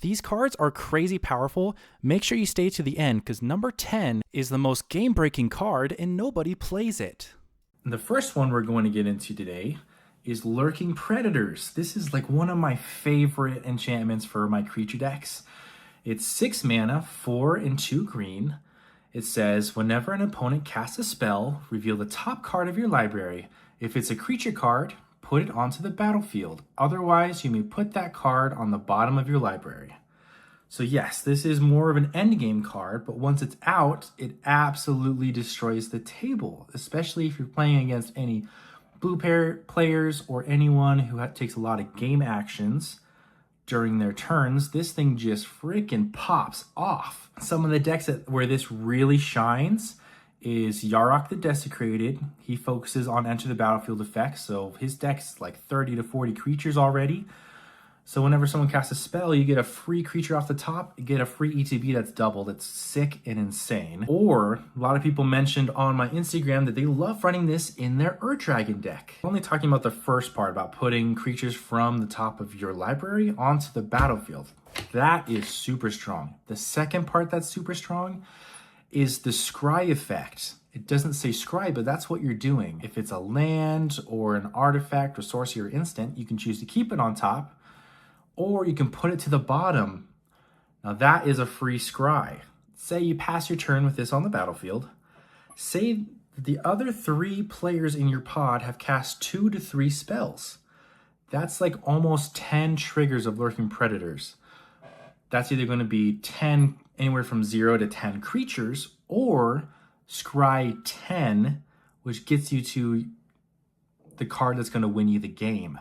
These cards are crazy powerful. Make sure you stay to the end because number 10 is the most game-breaking card and nobody plays it. The first one we're going to get into today is Lurking Predators. This is like one of my favorite enchantments for my creature decks. It's 6 mana, 4 and 2 green. It says, whenever an opponent casts a spell, reveal the top card of your library. If it's a creature card, put it onto the battlefield. Otherwise, you may put that card on the bottom of your library. So yes, this is more of an endgame card, but once it's out, it absolutely destroys the table, especially if you're playing against any blue pair players or anyone who takes a lot of game actions during their turns. This thing just freaking pops off. Some of the decks where this really shines is Yarok the Desecrated. He focuses on enter the battlefield effects, so his deck's like 30 to 40 creatures already. So whenever someone casts a spell, you get a free creature off the top, you get a free ETB that's doubled. It's sick and insane. Or, a lot of people mentioned on my Instagram that they love running this in their Ur-Dragon deck. I'm only talking about the first part, about putting creatures from the top of your library onto the battlefield. That is super strong. The second part that's super strong is the scry effect. It doesn't say scry, but that's what you're doing. If it's a land or an artifact or sorcery or instant, you can choose to keep it on top, or you can put it to the bottom. Now that is a free scry. Say you pass your turn with this on the battlefield. Say the other 3 players in your pod have cast 2 to 3 spells. That's like almost 10 triggers of Lurking Predators. That's either going to be 10, anywhere from 0 to 10 creatures, or scry 10, which gets you to the card that's going to win you the game.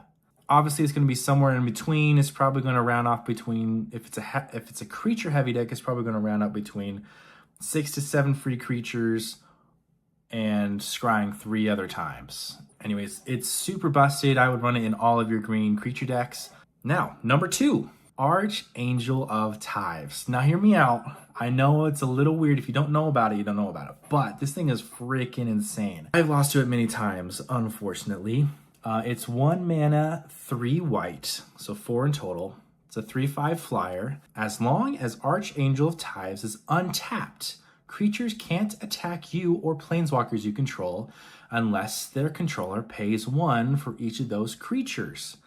Obviously, it's going to be somewhere in between. It's probably going to round off between, if it's a creature heavy deck, it's probably going to round up between 6 to 7 free creatures and scrying 3 other times. Anyways, it's super busted. I would run it in all of your green creature decks. Now, number 2, Archangel of Tithes. Now, hear me out. I know it's a little weird. If you don't know about it, you don't know about it. But this thing is freaking insane. I've lost to it many times, unfortunately. It's 1 mana, 3 white, so 4 in total. It's a 3/5 flyer. As long as Archangel of Tithes is untapped, creatures can't attack you or planeswalkers you control unless their controller pays 1 for each of those creatures.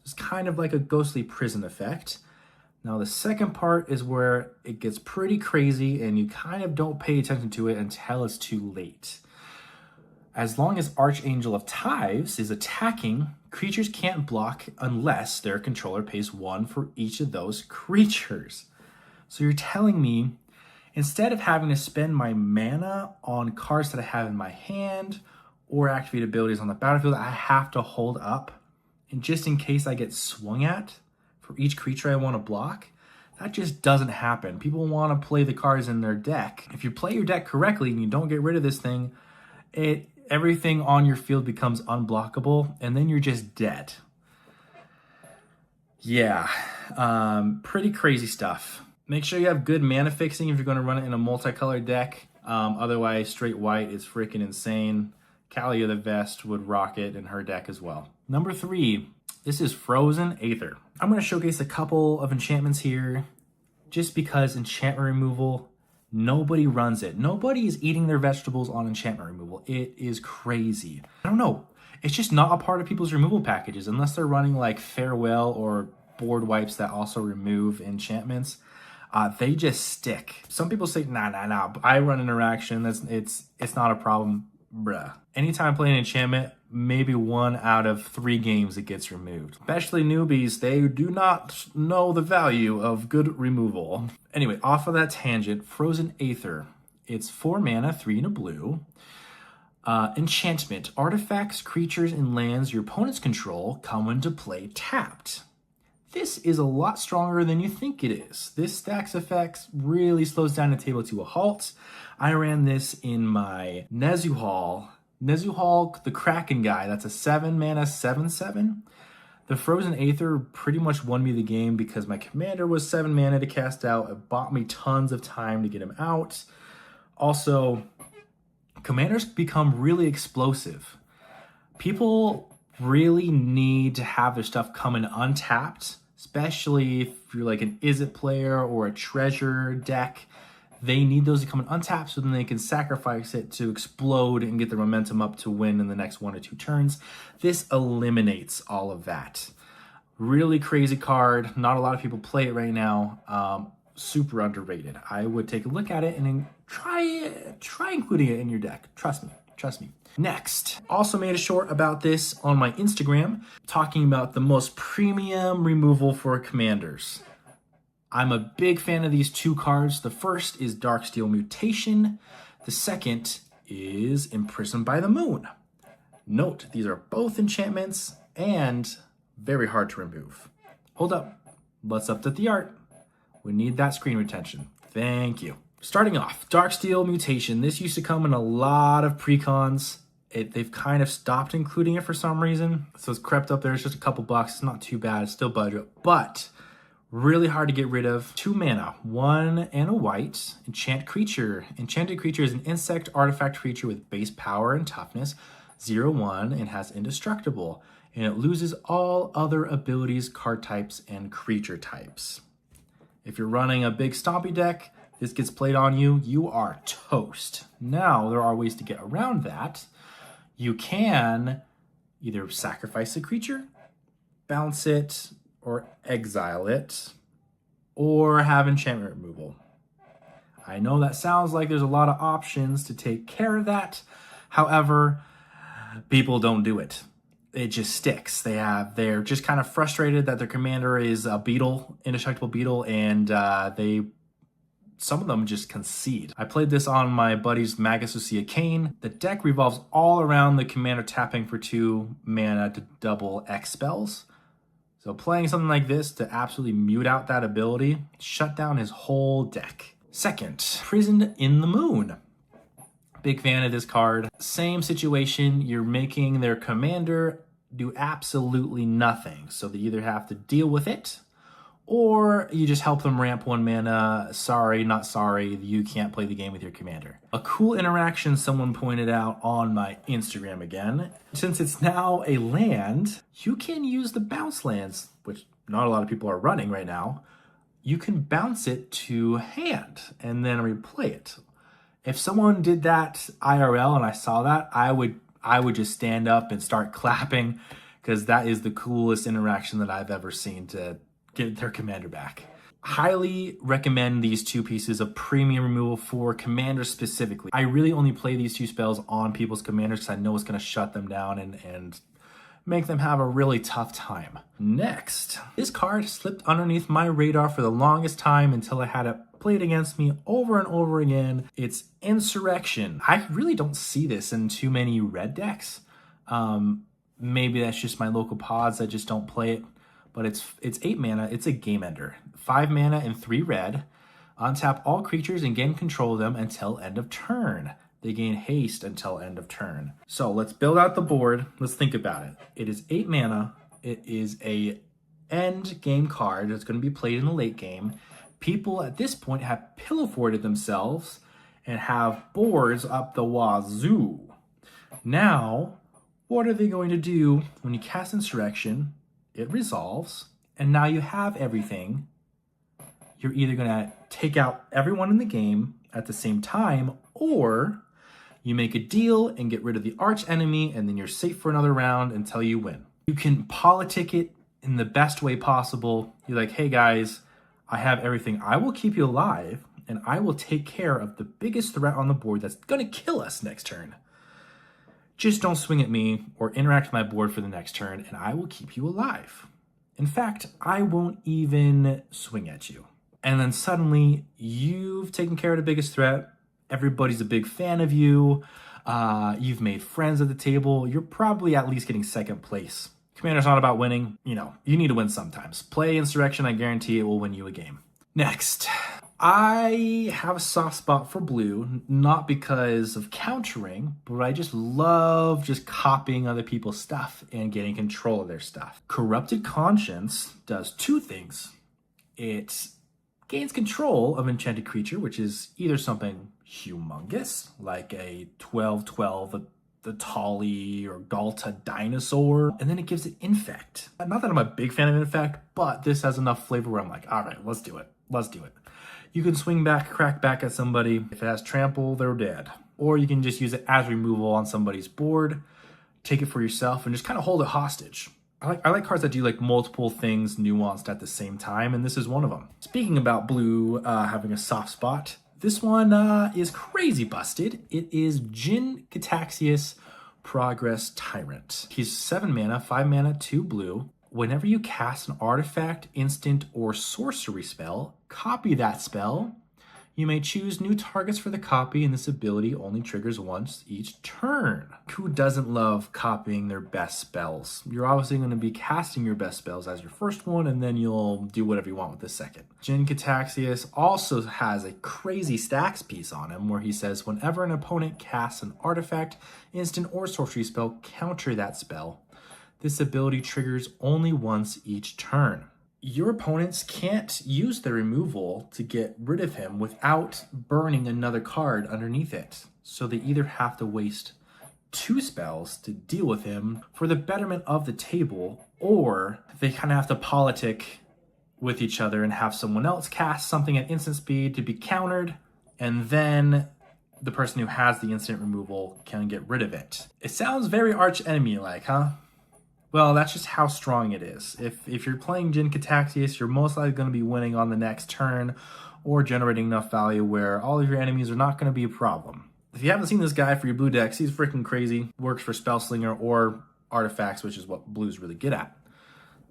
It's kind of like a Ghostly Prison effect. Now the second part is where it gets pretty crazy and you kind of don't pay attention to it until it's too late. As long as Archangel of Tithes is attacking, creatures can't block unless their controller pays 1 for each of those creatures. So you're telling me, instead of having to spend my mana on cards that I have in my hand or activate abilities on the battlefield, I have to hold up. And just in case I get swung at for each creature I want to block, that just doesn't happen. People want to play the cards in their deck. If you play your deck correctly and you don't get rid of this thing, everything on your field becomes unblockable, and then you're just dead. Yeah, pretty crazy stuff. Make sure you have good mana fixing if you're going to run it in a multicolored deck. Otherwise, straight white is freaking insane. Kalia the Vest would rock it in her deck as well. Number 3, this is Frozen Aether. I'm going to showcase a couple of enchantments here, just because enchantment removal, nobody runs it. Nobody is eating their vegetables on enchantment removal. It is crazy. I don't know. It's just not a part of people's removal packages unless they're running like Farewell or board wipes that also remove enchantments. They just stick. Some people say, nah. I run interaction. It's not a problem. Bruh. Anytime I play an enchantment, maybe 1 out of 3 games it gets removed. Especially newbies, they do not know the value of good removal. Anyway, off of that tangent, Frozen Aether. It's 4 mana, 3 and a blue. Enchantment. Artifacts, creatures, and lands your opponents control come into play tapped. This is a lot stronger than you think it is. This stacks effects really slows down the table to a halt. I ran this in my Nezuhal, the Kraken guy. That's a 7 mana, 7/7. The Frozen Aether pretty much won me the game because my commander was 7 mana to cast out. It bought me tons of time to get him out. Also, commanders become really explosive. People really need to have their stuff come in untapped, especially if you're like an Is It player or a treasure deck. They need those to come in untapped so then they can sacrifice it to explode and get their momentum up to win in the next 1 or 2 turns. This eliminates all of that. Really crazy card. Not a lot of people play it right now. Super underrated. I would take a look at it and then try including it in your deck. Trust me. Next, also made a short about this on my Instagram, talking about the most premium removal for commanders. I'm a big fan of these 2 cards. The first is Darksteel Mutation. The second is Imprisoned by the Moon. Note, these are both enchantments and very hard to remove. Hold up. Let's update the art. We need that screen retention. Thank you. Starting off, Darksteel Mutation. This used to come in a lot of precons. They've kind of stopped including it for some reason. So it's crept up there. It's just a couple bucks. It's not too bad. It's still budget. But really hard to get rid of. 2 mana, 1 and a white. Enchant creature. Enchanted creature is an insect artifact creature with base power and toughness, 0/1, and has indestructible. And it loses all other abilities, card types, and creature types. If you're running a big stompy deck, this gets played on you, you are toast. Now, there are ways to get around that. You can either sacrifice a creature, bounce it, or exile it, or have enchantment removal. I know that sounds like there's a lot of options to take care of that. However, people don't do it. It just sticks. They're just kind of frustrated that their commander is a beetle, indestructible beetle, and some of them just concede. I played this on my buddy's Magus Lucia Kane. The deck revolves all around the commander tapping for 2 mana to double X spells. So playing something like this to absolutely mute out that ability, shut down his whole deck. Second, Prisoned in the Moon. Big fan of this card. Same situation, you're making their commander do absolutely nothing. So they either have to deal with it, or you just help them ramp 1 mana. Sorry, not sorry, you can't play the game with your commander. A cool interaction someone pointed out on my Instagram again. Since it's now a land, you can use the bounce lands, which not a lot of people are running right now. You can bounce it to hand and then replay it. If someone did that IRL and I saw that, I would just stand up and start clapping, because that is the coolest interaction that I've ever seen to get their commander back. Highly recommend these 2 pieces of premium removal for commanders specifically. I really only play these 2 spells on people's commanders because I know it's going to shut them down and make them have a really tough time. Next, this card slipped underneath my radar for the longest time until I had it played against me over and over again. It's Insurrection. I really don't see this in too many red decks. Maybe that's just my local pods that just don't play it. But it's 8 mana. It's a game ender. 5 mana and 3 red. Untap all creatures and gain control of them until end of turn. They gain haste until end of turn. So let's build out the board. Let's think about it. It is 8 mana. It is a end game card that's going to be played in the late game. People at this point have pillow forted themselves and have boards up the wazoo. Now, what are they going to do when you cast Insurrection? It resolves, and now you have everything. You're either going to take out everyone in the game at the same time, or you make a deal and get rid of the arch enemy, and then you're safe for another round until you win. You can politic it in the best way possible. You're like, hey guys, I have everything. I will keep you alive, and I will take care of the biggest threat on the board that's going to kill us next turn. Just don't swing at me or interact with my board for the next turn, and I will keep you alive. In fact, I won't even swing at you. And then suddenly, you've taken care of the biggest threat. Everybody's a big fan of you. You've made friends at the table. You're probably at least getting second place. Commander's not about winning. You need to win sometimes. Play Insurrection, I guarantee it will win you a game. Next, I have a soft spot for blue, not because of countering, but I just love just copying other people's stuff and getting control of their stuff. Corrupted Conscience does 2 things. It gains control of enchanted creature, which is either something humongous, like a 12/12 the Tolly or Galta Dinosaur, and then it gives it Infect. Not that I'm a big fan of Infect, but this has enough flavor where I'm like, all right, let's do it. Let's do it. You can swing back, crack back at somebody. If it has Trample, they're dead. Or you can just use it as removal on somebody's board, take it for yourself, and just kind of hold it hostage. I like cards that do like multiple things nuanced at the same time, and this is one of them. Speaking about blue having a soft spot, this one is crazy busted. It is Jin Gitaxias Progress Tyrant. He's 7 mana, 5 mana, 2 blue. Whenever you cast an artifact, instant, or sorcery spell, copy that spell. You may choose new targets for the copy, and this ability only triggers once each turn. Who doesn't love copying their best spells? You're obviously going to be casting your best spells as your first one, and then you'll do whatever you want with the second. Jin Gitaxias also has a crazy stacks piece on him where he says, whenever an opponent casts an artifact, instant, or sorcery spell, counter that spell. This ability triggers only once each turn. Your opponents can't use the removal to get rid of him without burning another card underneath it. So they either have to waste 2 spells to deal with him for the betterment of the table, or they kind of have to politic with each other and have someone else cast something at instant speed to be countered, and then the person who has the instant removal can get rid of it. It sounds very arch enemy-like, huh? Well, that's just how strong it is. If you're playing Jin Gitaxias, you're most likely going to be winning on the next turn or generating enough value where all of your enemies are not going to be a problem. If you haven't seen this guy for your blue decks, he's freaking crazy. Works for Spellslinger or artifacts, which is what blue's really good at.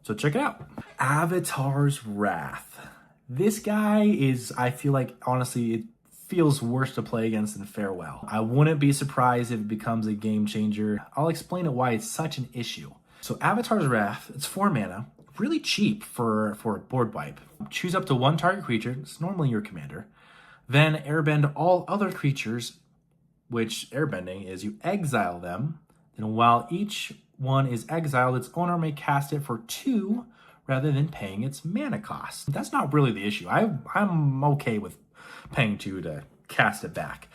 So check it out. Avatar's Wrath. This guy is, I feel like, honestly, it feels worse to play against than Farewell. I wouldn't be surprised if it becomes a game changer. I'll explain it why it's such an issue. So Avatar's Wrath, it's 4 mana, really cheap for a board wipe. Choose up to 1 target creature, it's normally your commander. Then airbend all other creatures, which airbending is you exile them. Then while each one is exiled, its owner may cast it for 2 rather than paying its mana cost. That's not really the issue. I'm okay with paying 2 to cast it back.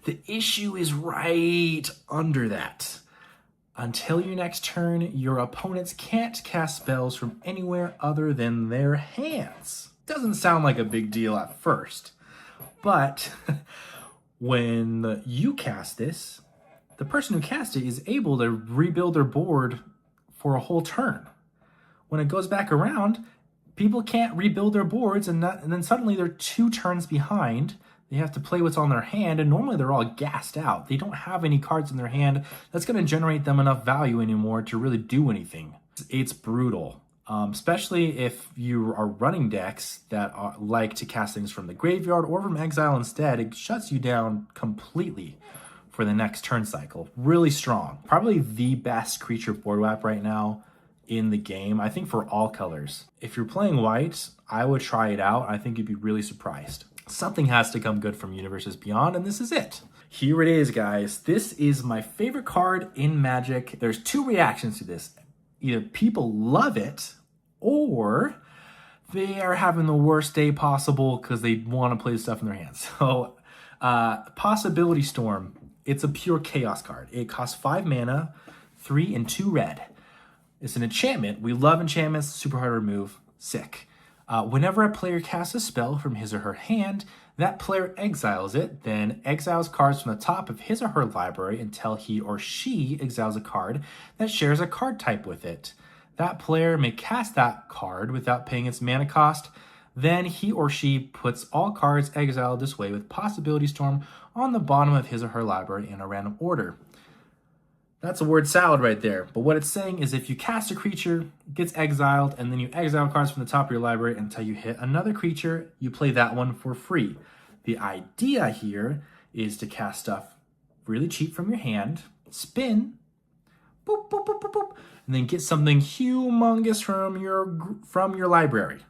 The issue is right under that. Until your next turn, your opponents can't cast spells from anywhere other than their hands. Doesn't sound like a big deal at first, but when you cast this, the person who cast it is able to rebuild their board for a whole turn. When it goes back around, people can't rebuild their boards, and then suddenly they're 2 turns behind. They have to play what's on their hand, and normally they're all gassed out. They don't have any cards in their hand that's going to generate them enough value anymore to really do anything. It's brutal, especially if you are running decks that like to cast things from the graveyard or from exile instead. It shuts you down completely for the next turn cycle. Really strong. Probably the best creature board wipe right now in the game, I think, for all colors. If you're playing white, I would try it out. I think you'd be really surprised. Something has to come good from Universes Beyond, and this is it. Here it is, guys. This is my favorite card in Magic. There's 2 reactions to this. Either people love it, or they are having the worst day possible because they want to play the stuff in their hands. So, Possibility Storm. It's a pure chaos card. It costs 5 mana, 3 and 2 red. It's an enchantment. We love enchantments. Super hard to remove. Sick. Whenever a player casts a spell from his or her hand, that player exiles it, then exiles cards from the top of his or her library until he or she exiles a card that shares a card type with it. That player may cast that card without paying its mana cost. Then he or she puts all cards exiled this way with Possibility Storm on the bottom of his or her library in a random order. That's a word salad right there. But what it's saying is if you cast a creature, it gets exiled, and then you exile cards from the top of your library until you hit another creature, you play that one for free. The idea here is to cast stuff really cheap from your hand, spin, boop, boop, boop, boop, boop, and then get something humongous from your library.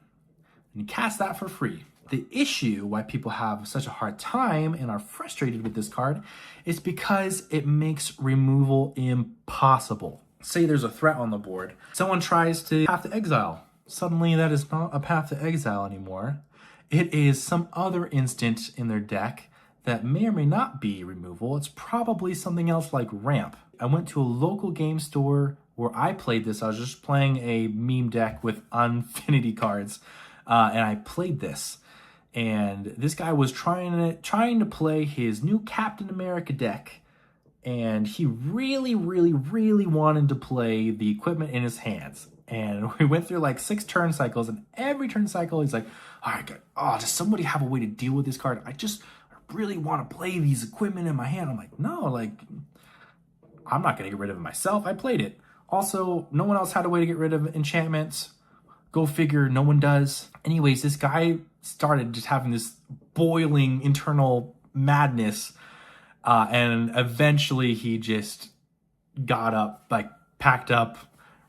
And you cast that for free. The issue why people have such a hard time and are frustrated with this card is because it makes removal impossible. Say there's a threat on the board. Someone tries to path to exile. Suddenly that is not a path to exile anymore. It is some other instant in their deck that may or may not be removal. It's probably something else like ramp. I went to a local game store where I played this. I was just playing a meme deck with Unfinity cards, and I played this. And this guy was trying to play his new Captain America deck, and he really wanted to play the equipment in his hands. And we went through like 6 turn cycles, and every turn cycle he's like, all right, good. Oh, does somebody have a way to deal with this card? I really want to play these equipment in my hand. I'm like, no, like, I'm not going to get rid of it myself. I played it. Also, no one else had a way to get rid of enchantments. Go figure, no one does. Anyways, this guy started just having this boiling internal madness, and eventually he just got up, like packed up,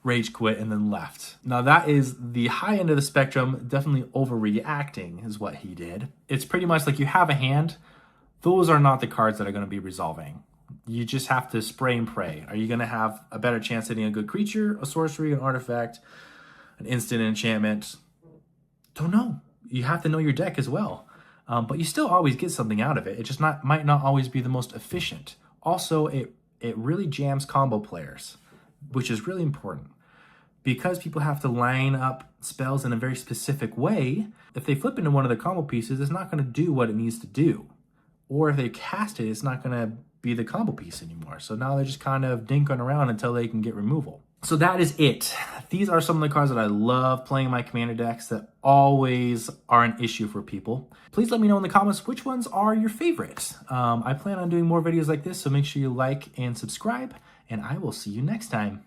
rage quit, and then left. Now that is the high end of the spectrum. Definitely overreacting is what he did. It's pretty much like you have a hand. Those are not the cards that are going to be resolving. You just have to spray and pray. Are you going to have a better chance hitting a good creature, a sorcery, an artifact, an instant enchantment? Don't know. You have to know your deck as well. But you still always get something out of it. It just might not always be the most efficient. Also, it really jams combo players, which is really important. Because people have to line up spells in a very specific way, if they flip into one of the combo pieces, it's not going to do what it needs to do. Or if they cast it, it's not going to be the combo piece anymore. So now they're just kind of dinking around until they can get removal. So that is it. These are some of the cards that I love playing in my commander decks that always are an issue for people. Please let me know in the comments which ones are your favorites. I plan on doing more videos like this, so make sure you like and subscribe, and I will see you next time.